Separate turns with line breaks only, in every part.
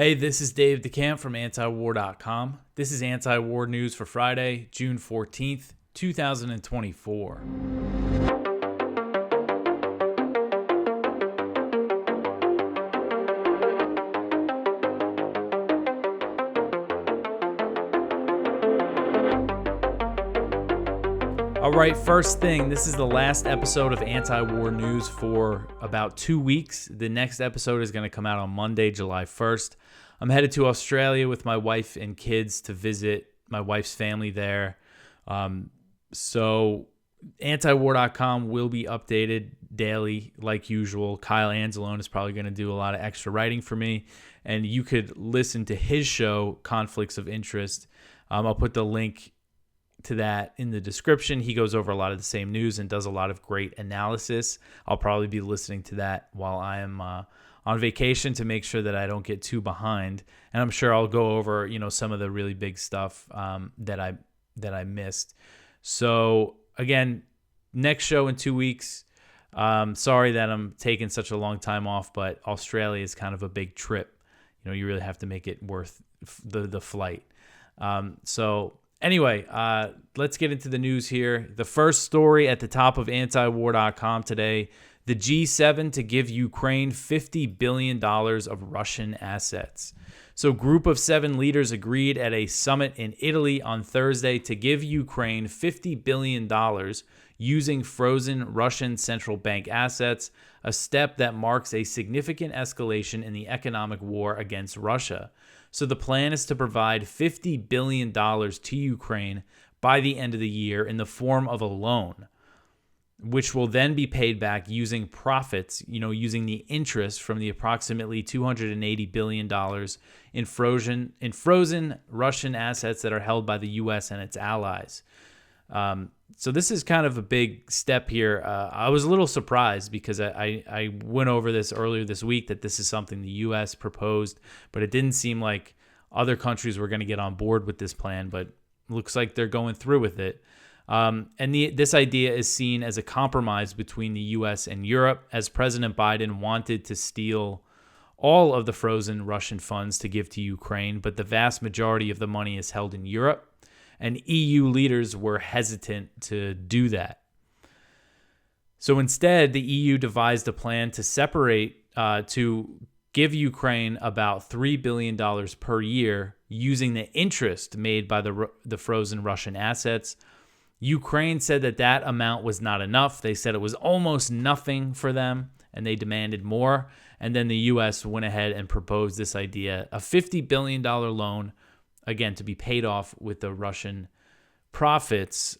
Hey, this is Dave DeCamp from antiwar.com. This is anti-war news for Friday, June 14th, 2024. All right, first thing, this is the last episode of Anti-War News for about 2 weeks. The next episode is going to come out on Monday, July 1st. I'm headed to Australia with my wife and kids to visit my wife's family there. So antiwar.com will be updated daily like usual. Kyle Anzalone is probably going to do a lot of extra writing for me, and you could listen to his show, Conflicts of Interest. I'll put the link to that in the description. He goes over a lot of the same news and does a lot of great analysis. I'll probably be listening to that while I am on vacation to make sure that I don't get too behind. And I'm sure I'll go over, some of the really big stuff that I missed. So again, next show in 2 weeks. Sorry that I'm taking such a long time off, but Australia is kind of a big trip. You really have to make it worth the flight. Anyway, let's get into the news here. The first story at the top of antiwar.com today, the G7 to give Ukraine $50 billion of Russian assets. So group of 7 leaders agreed at a summit in Italy on Thursday to give Ukraine $50 billion using frozen Russian central bank assets, a step that marks a significant escalation in the economic war against Russia. So the plan is to provide $50 billion to Ukraine by the end of the year in the form of a loan, which will then be paid back using profits, using the interest from the approximately $280 billion in frozen Russian assets that are held by the U.S. and its allies. So this is kind of a big step here. I was a little surprised because I went over this earlier this week that this is something the U.S. proposed, but it didn't seem like other countries were going to get on board with this plan, but looks like they're going through with it. This idea is seen as a compromise between the U.S. and Europe, as President Biden wanted to steal all of the frozen Russian funds to give to Ukraine, but the vast majority of the money is held in Europe, and EU leaders were hesitant to do that. So instead, the EU devised a plan to to give Ukraine about $3 billion per year using the interest made by the frozen Russian assets. Ukraine said that amount was not enough. They said it was almost nothing for them, and they demanded more. And then the U.S. went ahead and proposed this idea, a $50 billion loan, again, to be paid off with the Russian profits,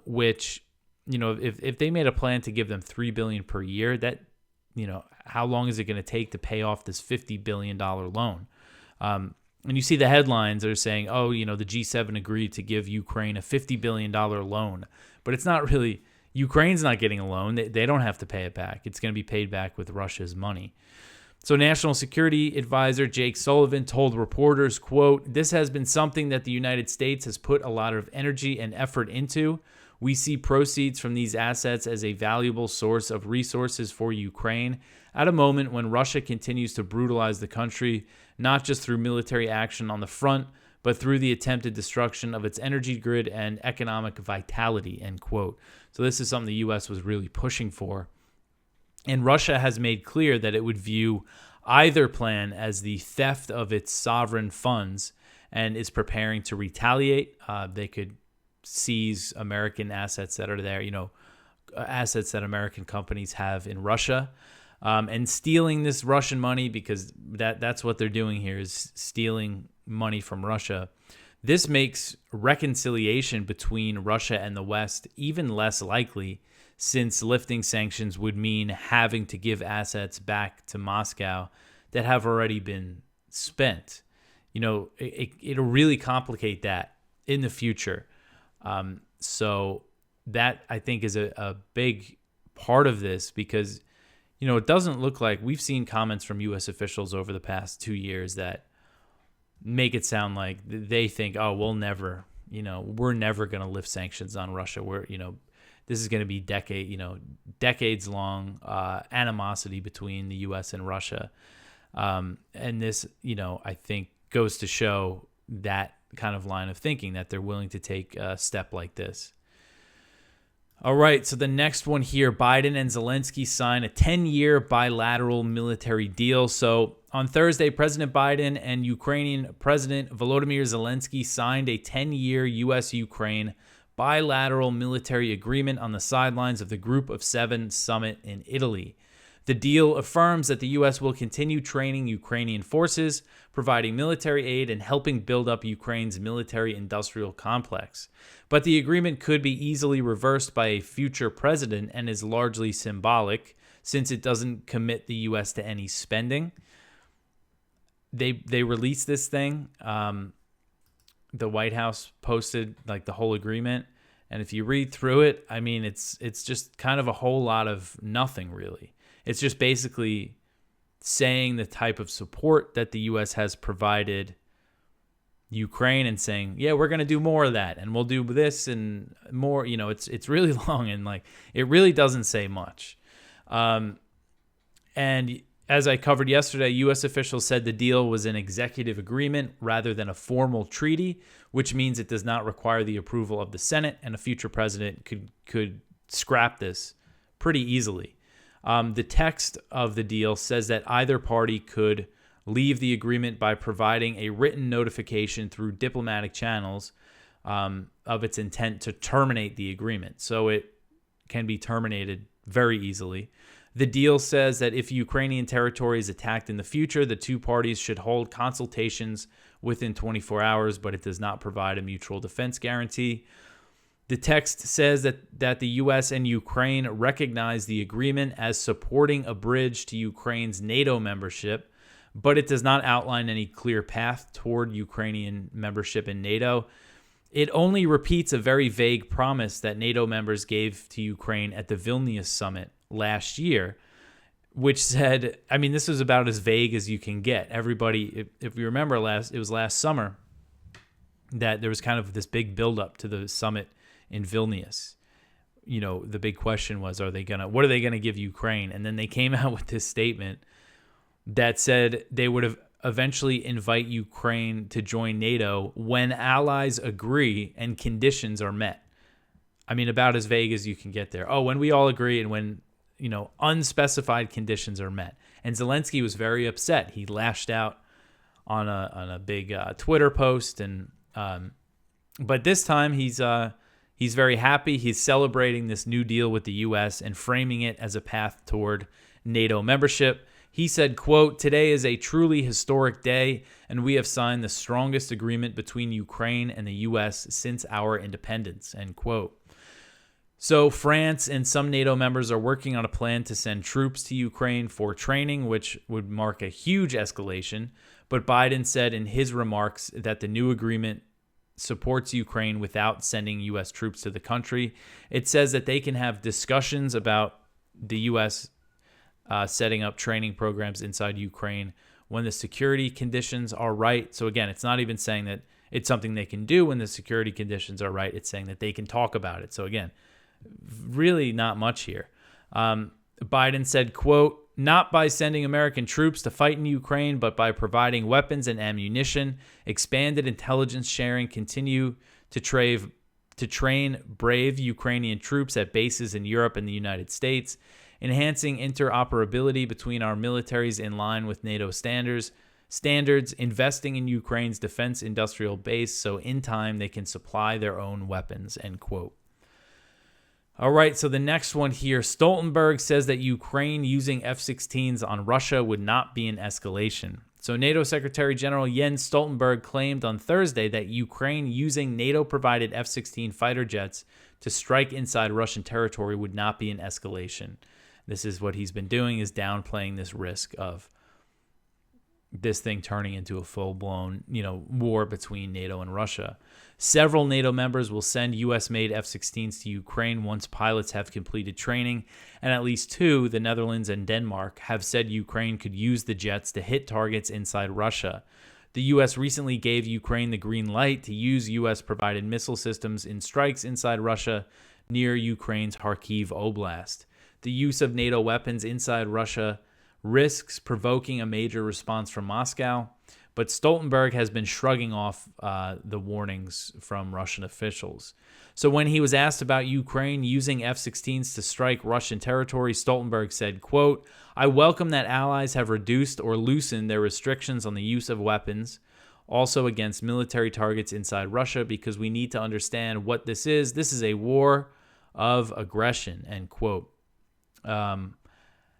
which, if they made a plan to give them $3 billion per year, that, how long is it going to take to pay off this $50 billion loan? And you see the headlines that are saying, the G7 agreed to give Ukraine a $50 billion loan. But it's not really, Ukraine's not getting a loan. They don't have to pay it back. It's going to be paid back with Russia's money. So National Security Advisor Jake Sullivan told reporters, quote, "This has been something that the United States has put a lot of energy and effort into. We see proceeds from these assets as a valuable source of resources for Ukraine at a moment when Russia continues to brutalize the country, not just through military action on the front, but through the attempted destruction of its energy grid and economic vitality," end quote. So this is something the U.S. was really pushing for. And Russia has made clear that it would view either plan as the theft of its sovereign funds and is preparing to retaliate. They could seize American assets that are there, assets that American companies have in Russia, and stealing this Russian money, because that's what they're doing here, is stealing money from Russia. This makes reconciliation between Russia and the West even less likely, since lifting sanctions would mean having to give assets back to Moscow that have already been spent. It'll really complicate that in the future. So that, I think, is a big part of this, because, it doesn't look like, we've seen comments from U.S. officials over the past 2 years that make it sound like they think, we're never going to lift sanctions on Russia. This is going to be decades long animosity between the U.S. and Russia. And this, I think goes to show that kind of line of thinking, that they're willing to take a step like this. All right, so the next one here, Biden and Zelensky sign a 10-year bilateral military deal. So on Thursday, President Biden and Ukrainian President Volodymyr Zelensky signed a 10-year U.S.-Ukraine bilateral military agreement on the sidelines of the Group of Seven summit in Italy. The deal affirms that the U.S. will continue training Ukrainian forces, providing military aid, and helping build up Ukraine's military-industrial complex. But the agreement could be easily reversed by a future president and is largely symbolic, since it doesn't commit the U.S. to any spending. They released this thing. The White House posted the whole agreement, and if you read through it, I mean, it's just kind of a whole lot of nothing, really. It's just basically saying the type of support that the U.S. has provided Ukraine and saying, yeah, we're going to do more of that, and we'll do this and more. It's really long, and it really doesn't say much. And as I covered yesterday, U.S. officials said the deal was an executive agreement rather than a formal treaty, which means it does not require the approval of the Senate, and a future president could scrap this pretty easily. The text of the deal says that either party could leave the agreement by providing a written notification through diplomatic channels of its intent to terminate the agreement. So it can be terminated very easily. The deal says that if Ukrainian territory is attacked in the future, the two parties should hold consultations within 24 hours, but it does not provide a mutual defense guarantee. The text says that the U.S. and Ukraine recognize the agreement as supporting a bridge to Ukraine's NATO membership, but it does not outline any clear path toward Ukrainian membership in NATO. It only repeats a very vague promise that NATO members gave to Ukraine at the Vilnius summit last year, which said, I mean, this was about as vague as you can get. Everybody, if you remember it was last summer that there was kind of this big buildup to the summit in Vilnius. The big question was, what are they gonna give Ukraine? And then they came out with this statement that said they would have eventually invite Ukraine to join NATO when allies agree and conditions are met. I mean, about as vague as you can get there. Oh, when we all agree and when, unspecified conditions are met. And Zelensky was very upset. He lashed out on a big Twitter post, and but this time he's very happy. He's celebrating this new deal with the U.S. and framing it as a path toward NATO membership. He said, quote, "Today is a truly historic day, and we have signed the strongest agreement between Ukraine and the U.S. since our independence," end quote. So France and some NATO members are working on a plan to send troops to Ukraine for training, which would mark a huge escalation. But Biden said in his remarks that the new agreement supports Ukraine without sending U.S. troops to the country. It says that they can have discussions about the U.S. Setting up training programs inside Ukraine when the security conditions are right. So again, it's not even saying that it's something they can do when the security conditions are right. It's saying that they can talk about it. So again, really not much here. Biden said, quote, "Not by sending American troops to fight in Ukraine, but by providing weapons and ammunition, expanded intelligence sharing, continue to train brave Ukrainian troops at bases in Europe and the United States, enhancing interoperability between our militaries in line with NATO standards, investing in Ukraine's defense industrial base so in time they can supply their own weapons," end quote. All right, so the next one here, Stoltenberg says that Ukraine using F-16s on Russia would not be an escalation. So NATO Secretary General Jens Stoltenberg claimed on Thursday that Ukraine using NATO-provided F-16 fighter jets to strike inside Russian territory would not be an escalation. This is what he's been doing, is downplaying this risk of this thing turning into a full-blown, war between NATO and Russia. Several NATO members will send U.S.-made F-16s to Ukraine once pilots have completed training, and at least two, the Netherlands and Denmark, have said Ukraine could use the jets to hit targets inside Russia. The U.S. recently gave Ukraine the green light to use U.S.-provided missile systems in strikes inside Russia near Ukraine's Kharkiv Oblast. The use of NATO weapons inside Russia risks provoking a major response from Moscow. But Stoltenberg has been shrugging off the warnings from Russian officials. So when he was asked about Ukraine using F-16s to strike Russian territory, Stoltenberg said, quote, "I welcome that allies have reduced or loosened their restrictions on the use of weapons, also against military targets inside Russia, because we need to understand what this is. This is a war of aggression," end quote.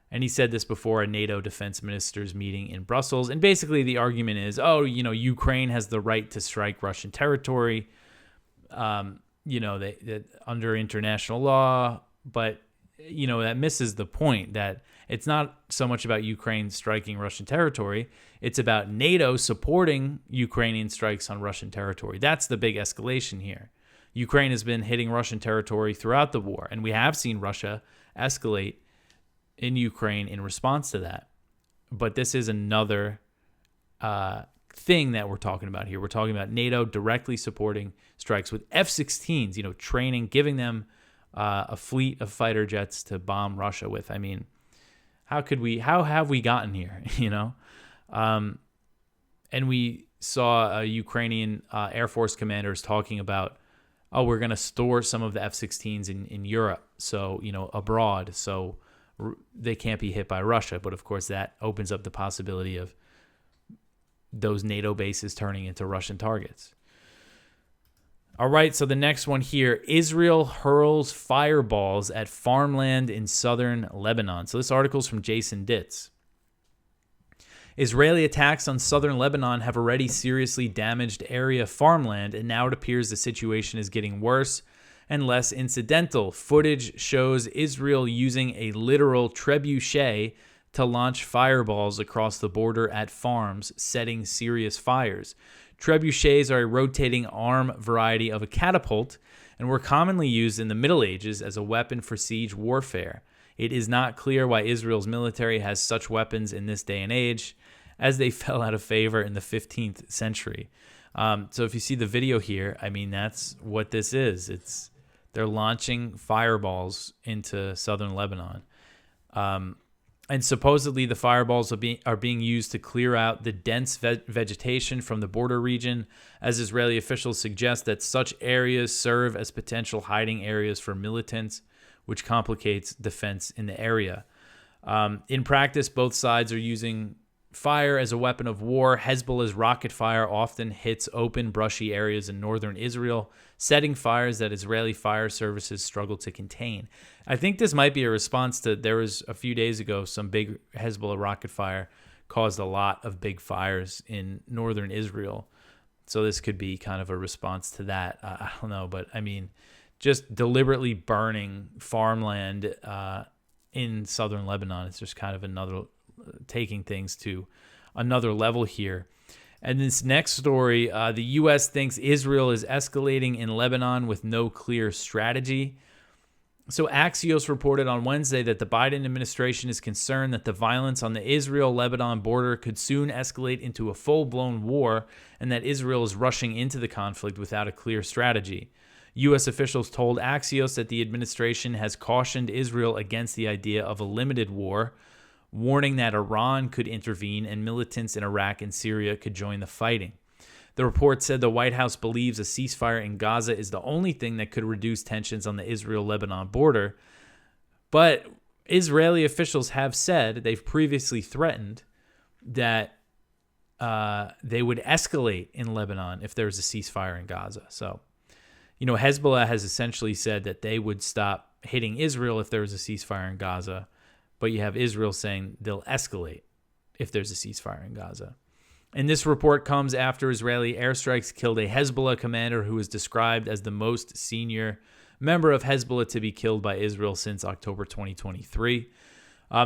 And he said this before a NATO defense ministers meeting in Brussels. And basically the argument is, Ukraine has the right to strike Russian territory, they under international law. But, that misses the point that it's not so much about Ukraine striking Russian territory. It's about NATO supporting Ukrainian strikes on Russian territory. That's the big escalation here. Ukraine has been hitting Russian territory throughout the war, and we have seen Russia escalate in Ukraine in response to that. But this is another thing that we're talking about here. We're talking about NATO directly supporting strikes with F-16s, training, giving them a fleet of fighter jets to bomb Russia with. I mean, how have we gotten here, And we saw Ukrainian Air Force commanders talking about, we're going to store some of the F-16s in Europe, so, abroad, so they can't be hit by Russia. But of course that opens up the possibility of those NATO bases turning into Russian targets. All right, so the next one here, Israel hurls fireballs at farmland in southern Lebanon. So this article is from Jason Ditz. Israeli attacks on southern Lebanon have already seriously damaged area farmland, and now it appears the situation is getting worse and less incidental. Footage shows Israel using a literal trebuchet to launch fireballs across the border at farms, setting serious fires. Trebuchets are a rotating arm variety of a catapult and were commonly used in the Middle Ages as a weapon for siege warfare. It is not clear why Israel's military has such weapons in this day and age, as they fell out of favor in the 15th century. So if you see the video here, I mean, that's what this is. They're launching fireballs into southern Lebanon. And supposedly the fireballs are being used to clear out the dense vegetation from the border region, as Israeli officials suggest that such areas serve as potential hiding areas for militants, which complicates defense in the area. In practice, both sides are using fire as a weapon of war. Hezbollah's rocket fire often hits open, brushy areas in northern Israel, setting fires that Israeli fire services struggle to contain. I think this might be a response to, there was a few days ago, some big Hezbollah rocket fire caused a lot of big fires in northern Israel. So this could be kind of a response to that. I don't know, but I mean, just deliberately burning farmland in southern Lebanon, it's just kind of another taking things to another level here. And this next story, the U.S. thinks Israel is escalating in Lebanon with no clear strategy. So Axios reported on Wednesday that the Biden administration is concerned that the violence on the Israel-Lebanon border could soon escalate into a full-blown war, and that Israel is rushing into the conflict without a clear strategy. U.S. officials told Axios that the administration has cautioned Israel against the idea of a limited war, warning that Iran could intervene and militants in Iraq and Syria could join the fighting. The report said the White House believes a ceasefire in Gaza is the only thing that could reduce tensions on the Israel-Lebanon border. But Israeli officials have said, they've previously threatened, that they would escalate in Lebanon if there was a ceasefire in Gaza. So, Hezbollah has essentially said that they would stop hitting Israel if there was a ceasefire in Gaza. But you have Israel saying they'll escalate if there's a ceasefire in Gaza. And this report comes after Israeli airstrikes killed a Hezbollah commander who was described as the most senior member of Hezbollah to be killed by Israel since October 2023.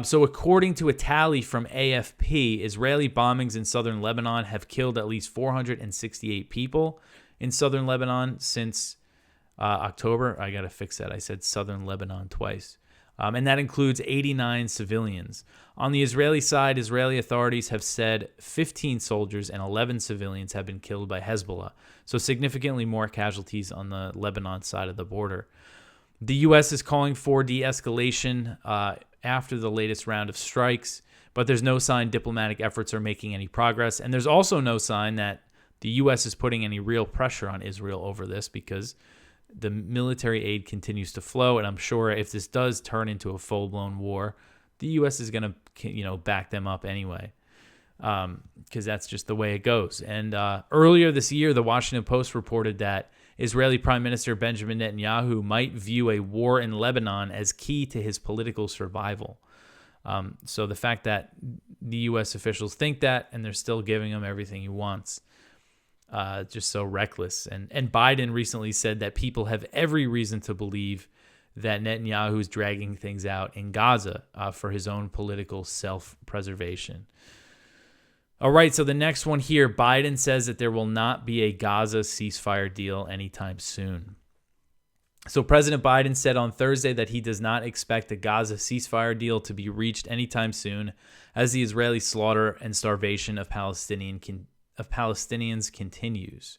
So according to a tally from AFP, Israeli bombings in southern Lebanon have killed at least 468 people in southern Lebanon since October. I got to fix that. I said southern Lebanon twice. And that includes 89 civilians. On the Israeli side, Israeli authorities have said 15 soldiers and 11 civilians have been killed by Hezbollah, so significantly more casualties on the Lebanon side of the border. The U.S. is calling for de-escalation after the latest round of strikes, But there's no sign diplomatic efforts are making any progress. And there's also no sign that the U.S. is putting any real pressure on Israel over this, because the military aid continues to flow. And I'm sure if this does turn into a full-blown war, the U.S. is going to, back them up anyway, because that's just the way it goes. And earlier this year, the Washington Post reported that Israeli Prime Minister Benjamin Netanyahu might view a war in Lebanon as key to his political survival. So the fact that the U.S. officials think that, and they're still giving him everything he wants, just so reckless. And Biden recently said that people have every reason to believe that Netanyahu is dragging things out in Gaza for his own political self-preservation. All right, so the next one here, Biden says that there will not be a Gaza ceasefire deal anytime soon. So President Biden said on Thursday that he does not expect a Gaza ceasefire deal to be reached anytime soon, as the Israeli slaughter and starvation of Palestinians continues.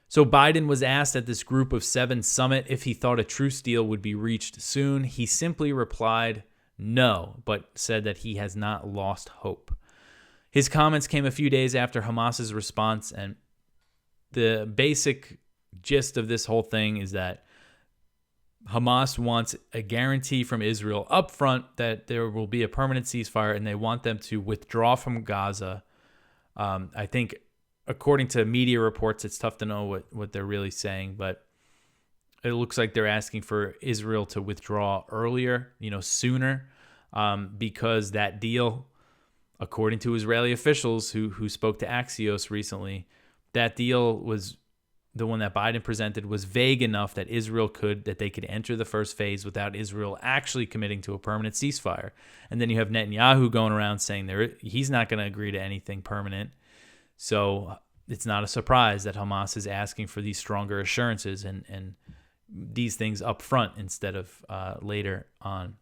So Biden was asked at this Group of Seven summit if he thought a truce deal would be reached soon. He simply replied no, but said that he has not lost hope. His comments came a few days after Hamas's response, and the basic gist of this whole thing is that Hamas wants a guarantee from Israel up front that there will be a permanent ceasefire, and they want them to withdraw from Gaza. I think, according to media reports, it's tough to know what they're really saying, but it looks like they're asking for Israel to withdraw earlier, sooner, because that deal, according to Israeli officials who spoke to Axios recently, that deal was the one that Biden presented was vague enough that they could enter the first phase without Israel actually committing to a permanent ceasefire. And then you have Netanyahu going around saying he's not going to agree to anything permanent. So it's not a surprise that Hamas is asking for these stronger assurances and these things up front instead of later on.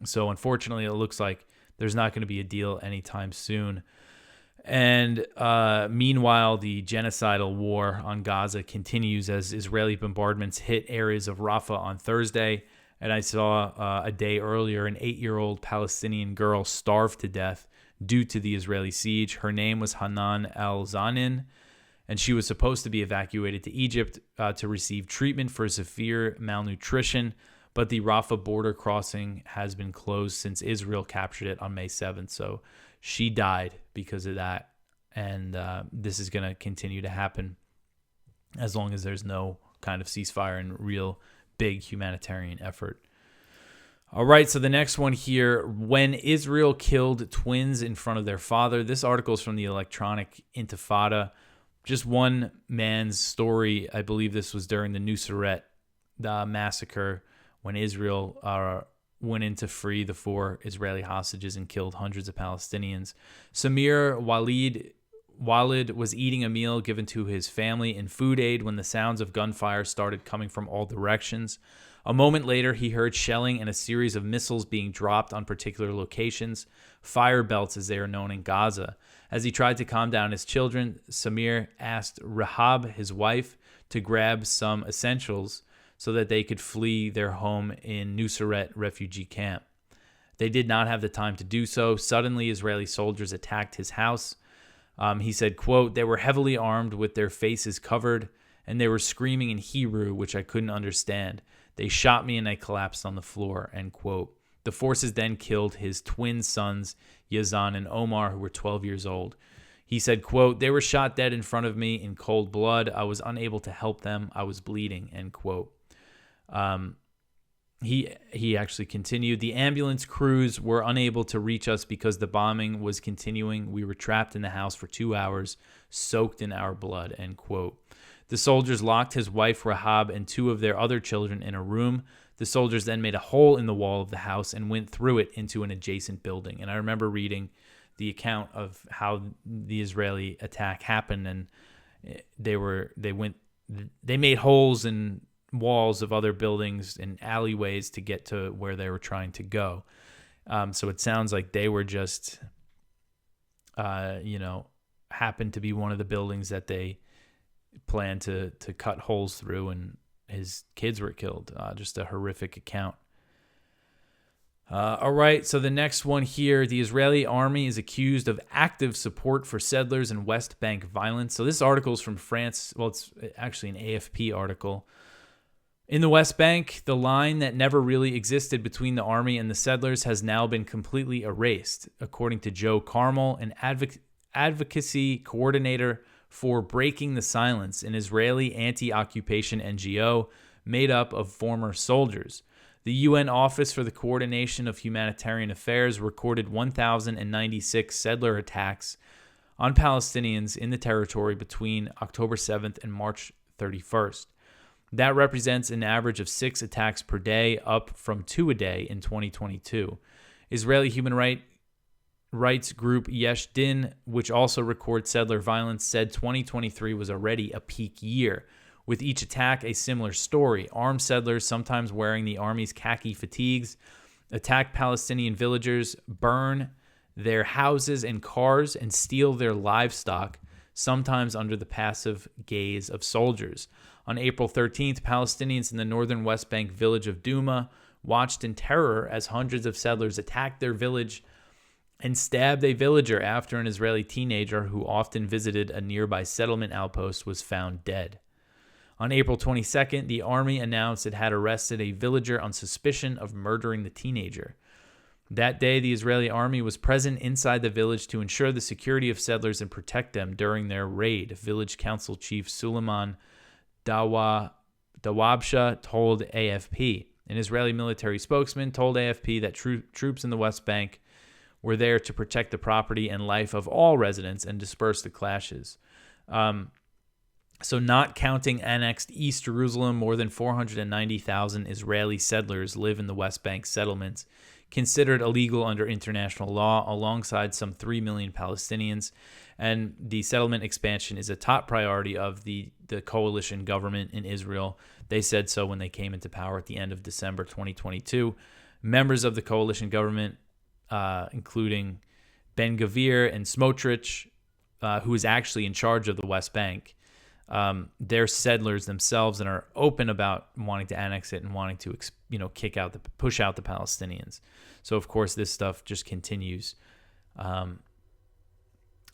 So unfortunately, it looks like there's not going to be a deal anytime soon. And meanwhile, the genocidal war on Gaza continues as Israeli bombardments hit areas of Rafah on Thursday. And I saw a day earlier an 8-year-old Palestinian girl starved to death due to the Israeli siege. Her name was Hanan al-Zanin, and she was supposed to be evacuated to Egypt to receive treatment for severe malnutrition. But the Rafah border crossing has been closed since Israel captured it on May 7th. So she died because of that. And this is going to continue to happen as long as there's no kind of ceasefire and real big humanitarian effort. All right, so the next one here, when Israel killed twins in front of their father. This article is from the Electronic Intifada. Just one man's story. I believe this was during the Nusret massacre, when Israel went in to free the 4 Israeli hostages and killed hundreds of Palestinians. Samir Walid was eating a meal given to his family in food aid when the sounds of gunfire started coming from all directions. A moment later, he heard shelling and a series of missiles being dropped on particular locations, fire belts as they are known in Gaza. As he tried to calm down his children, Samir asked Rahab, his wife, to grab some essentials so that they could flee their home in Nusret refugee camp. They did not have the time to do so. Suddenly, Israeli soldiers attacked his house. He said, quote, "They were heavily armed with their faces covered, and they were screaming in Hebrew, which I couldn't understand. They shot me and I collapsed on the floor," end quote. The forces then killed his twin sons, Yazan and Omar, who were 12 years old. He said, quote, "They were shot dead in front of me in cold blood. I was unable to help them. I was bleeding," end quote. He actually continued, "The ambulance crews were unable to reach us because the bombing was continuing. We were trapped in the house for 2 hours, soaked in our blood," end quote. The soldiers locked his wife Rahab and 2 of their other children in a room. The soldiers then made a hole in the wall of the house and went through it into an adjacent building. And I remember reading the account of how the Israeli attack happened, and they made holes in walls of other buildings and alleyways to get to where they were trying to go. So it sounds like they were just, happened to be one of the buildings that they planned to cut holes through, and his kids were killed. Just a horrific account. All right, so the next one here, the Israeli army is accused of active support for settlers and West Bank violence. So this article is from France. Well, it's actually an AFP article. In the West Bank, the line that never really existed between the army and the settlers has now been completely erased, according to Joe Carmel, an advocacy coordinator for Breaking the Silence, an Israeli anti-occupation NGO made up of former soldiers. The UN Office for the Coordination of Humanitarian Affairs recorded 1,096 settler attacks on Palestinians in the territory between October 7th and March 31st. That represents an average of 6 attacks per day, up from 2 a day in 2022. Israeli human rights group Yesh Din, which also records settler violence, said 2023 was already a peak year. With each attack, a similar story. Armed settlers, sometimes wearing the army's khaki fatigues, attack Palestinian villagers, burn their houses and cars, and steal their livestock, sometimes under the passive gaze of soldiers. On April 13th, Palestinians in the northern West Bank village of Douma watched in terror as hundreds of settlers attacked their village and stabbed a villager after an Israeli teenager who often visited a nearby settlement outpost was found dead. On April 22nd, the army announced it had arrested a villager on suspicion of murdering the teenager. That day, the Israeli army was present inside the village to ensure the security of settlers and protect them during their raid, Village Council Chief Suleiman Dawabsha told AFP. An Israeli military spokesman told AFP that troops in the West Bank were there to protect the property and life of all residents and disperse the clashes. So not counting annexed East Jerusalem, more than 490,000 Israeli settlers live in the West Bank settlements, considered illegal under international law, alongside some 3 million Palestinians. And the settlement expansion is a top priority of the coalition government in Israel. They said so when they came into power at the end of December 2022. Members of the coalition government, including Ben Gvir and Smotrich, who is actually in charge of the West Bank, they're settlers themselves and are open about wanting to annex it and wanting to, push out the Palestinians. So of course this stuff just continues, and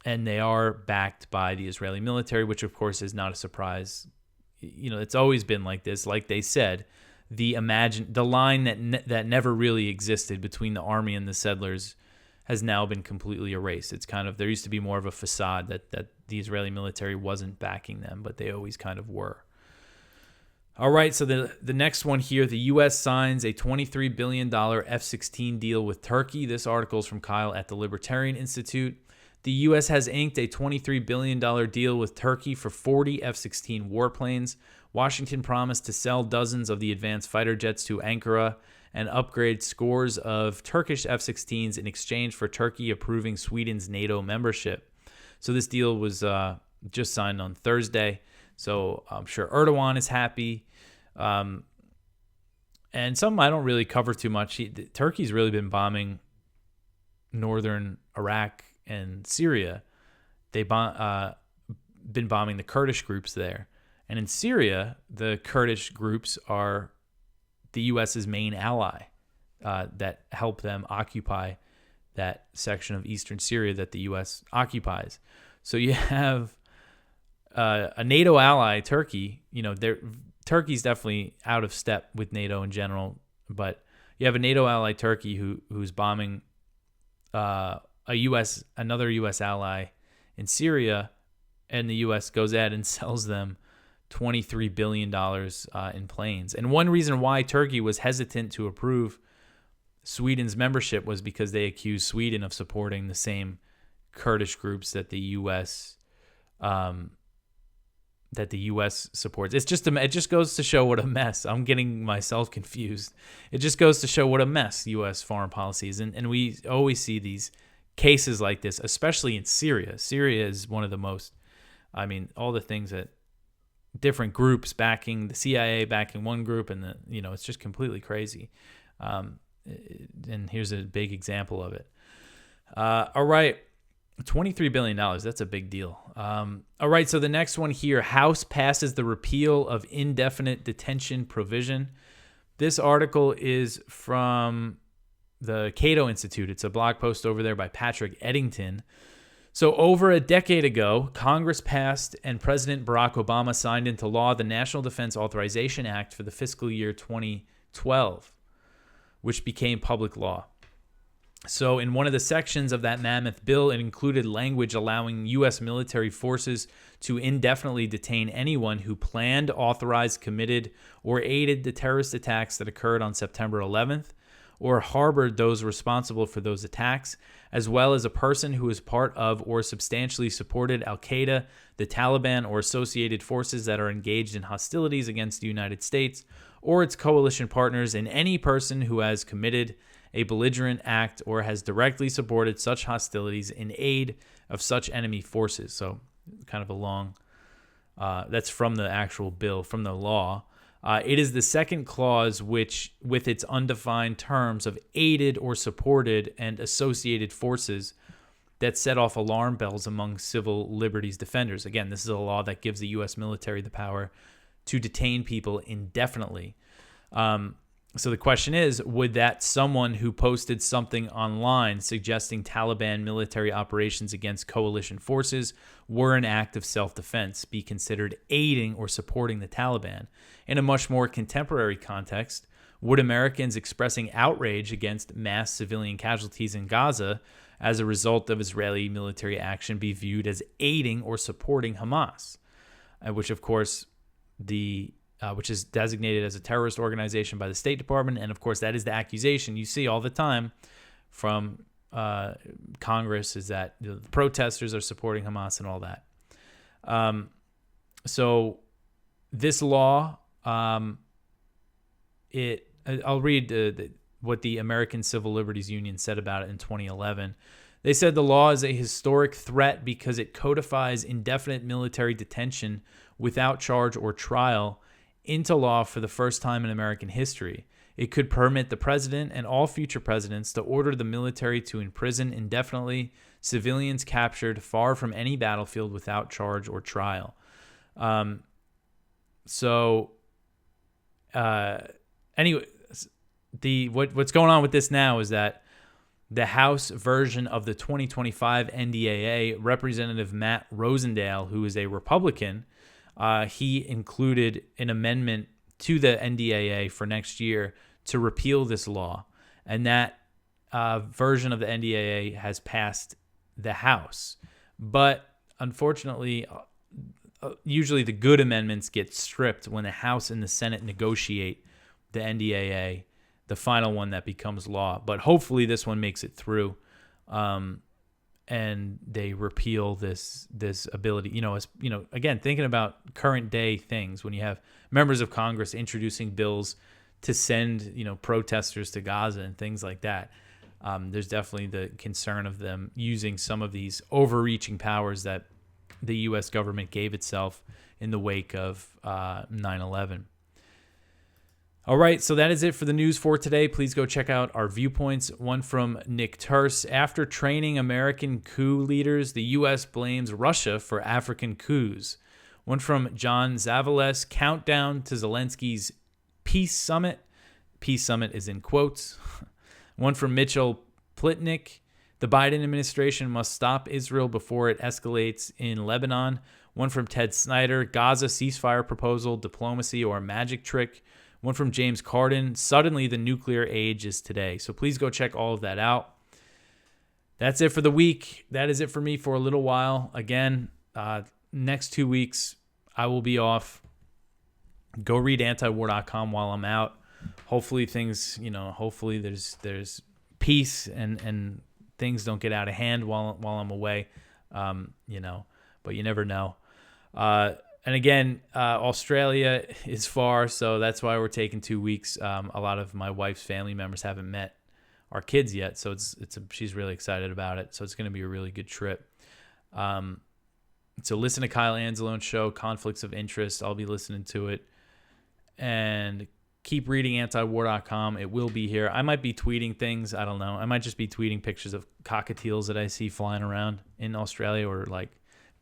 they are backed by the Israeli military, which of course is not a surprise. It's always been like this. Like they said, the line that never really existed between the army and the settlers has now been completely erased. It's kind of, there used to be more of a facade that the Israeli military wasn't backing them, but they always kind of were. All right, so the next one here, the U.S. signs a $23 billion F-16 deal with Turkey. This article is from Kyle at the Libertarian Institute. The U.S. has inked a $23 billion deal with Turkey for 40 F-16 warplanes. Washington promised to sell dozens of the advanced fighter jets to Ankara and upgrade scores of Turkish F-16s in exchange for Turkey approving Sweden's NATO membership. So this deal was just signed on Thursday. So I'm sure Erdogan is happy. And something I don't really cover too much. Turkey's really been bombing northern Iraq and Syria. They've been bombing the Kurdish groups there. And in Syria, the Kurdish groups are the U.S.'s main ally that help them occupy that section of eastern Syria that the U.S. occupies. So you have a NATO ally, Turkey. Turkey's definitely out of step with NATO in general, but you have a NATO ally, Turkey, who's bombing another U.S. ally in Syria, and the U.S. goes ahead and sells them $23 billion in planes. And one reason why Turkey was hesitant to approve Sweden's membership was because they accused Sweden of supporting the same Kurdish groups that the U.S. supports. It just goes to show what a mess. I'm getting myself confused. It just goes to show what a mess U.S. foreign policy is. And we always see these cases like this, especially in Syria. Syria is one of the most, all the things that different groups backing, the CIA backing one group, and it's just completely crazy. And here's a big example of it. All right. $23 billion. That's a big deal. All right. So the next one here, House passes the repeal of indefinite detention provision. This article is from the Cato Institute. It's a blog post over there by Patrick Eddington. So over a decade ago, Congress passed and President Barack Obama signed into law the National Defense Authorization Act for the fiscal year 2012, which became public law. So in one of the sections of that mammoth bill, it included language allowing U.S. military forces to indefinitely detain anyone who planned, authorized, committed, or aided the terrorist attacks that occurred on September 11th, or harbored those responsible for those attacks, as well as a person who is part of or substantially supported Al-Qaeda, the Taliban, or associated forces that are engaged in hostilities against the United States or its coalition partners, and any person who has committed a belligerent act or has directly supported such hostilities in aid of such enemy forces. So kind of a long, that's from the actual bill, from the law. It is the second clause which, with its undefined terms of aided or supported and associated forces, that set off alarm bells among civil liberties defenders. Again, this is a law that gives the U.S. military the power to detain people indefinitely. So the question is, would that someone who posted something online suggesting Taliban military operations against coalition forces were an act of self-defense be considered aiding or supporting the Taliban? In a much more contemporary context, would Americans expressing outrage against mass civilian casualties in Gaza as a result of Israeli military action be viewed as aiding or supporting Hamas, which of course which is designated as a terrorist organization by the State Department. And of course, that is the accusation you see all the time from Congress, is that the protesters are supporting Hamas and all that. So this law, I'll read what the American Civil Liberties Union said about it in 2011. They said the law is a historic threat because it codifies indefinite military detention without charge or trial into law for the first time in American history. It could permit the president and all future presidents to order the military to imprison indefinitely civilians captured far from any battlefield without charge or trial. Anyway, what's going on with this now is that the House version of the 2025 NDAA, Representative Matt Rosendale, who is a Republican, he included an amendment to the NDAA for next year to repeal this law. And that version of the NDAA has passed the House. But unfortunately, usually the good amendments get stripped when the House and the Senate negotiate the NDAA, the final one that becomes law. But hopefully this one makes it through. And they repeal this ability, again, thinking about current day things, when you have members of Congress introducing bills to send, protesters to Gaza and things like that. There's definitely the concern of them using some of these overreaching powers that the U.S. government gave itself in the wake of 9/11. All right, so that is it for the news for today. Please go check out our Viewpoints. One from Nick Terse. After training American coup leaders, the U.S. blames Russia for African coups. One from John Zavales. Countdown to Zelensky's peace summit. Peace summit is in quotes. One from Mitchell Plitnick. The Biden administration must stop Israel before it escalates in Lebanon. One from Ted Snyder. Gaza ceasefire proposal, diplomacy, or magic trick. One from James Carden. Suddenly, the nuclear age is today. So please go check all of that out. That's it for the week. That is it for me for a little while. Again, next 2 weeks, I will be off. Go read antiwar.com while I'm out. Hopefully things, hopefully there's peace and things don't get out of hand while I'm away, but you never know. And again, Australia is far, so that's why we're taking 2 weeks. A lot of my wife's family members haven't met our kids yet, so she's really excited about it. So it's going to be a really good trip. So listen to Kyle Anzelone's show, Conflicts of Interest. I'll be listening to it. And keep reading antiwar.com. It will be here. I might be tweeting things. I don't know. I might just be tweeting pictures of cockatiels that I see flying around in Australia, or like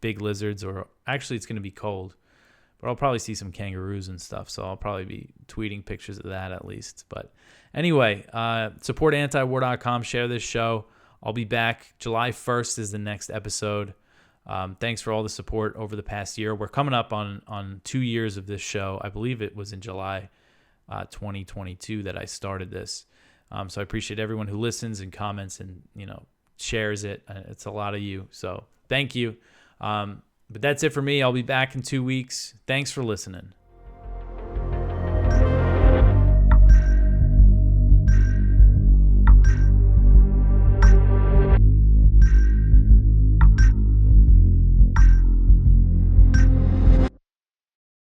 big lizards, or actually it's going to be cold. but I'll probably see some kangaroos and stuff. So I'll probably be tweeting pictures of that at least. But anyway, support antiwar.com. Share this show. I'll be back. July 1st is the next episode. Thanks for all the support over the past year. We're coming up on 2 years of this show. I believe it was in July 2022 that I started this. So I appreciate everyone who listens and comments and, shares it. It's a lot of you. So thank you. But that's it for me. I'll be back in 2 weeks. Thanks for listening.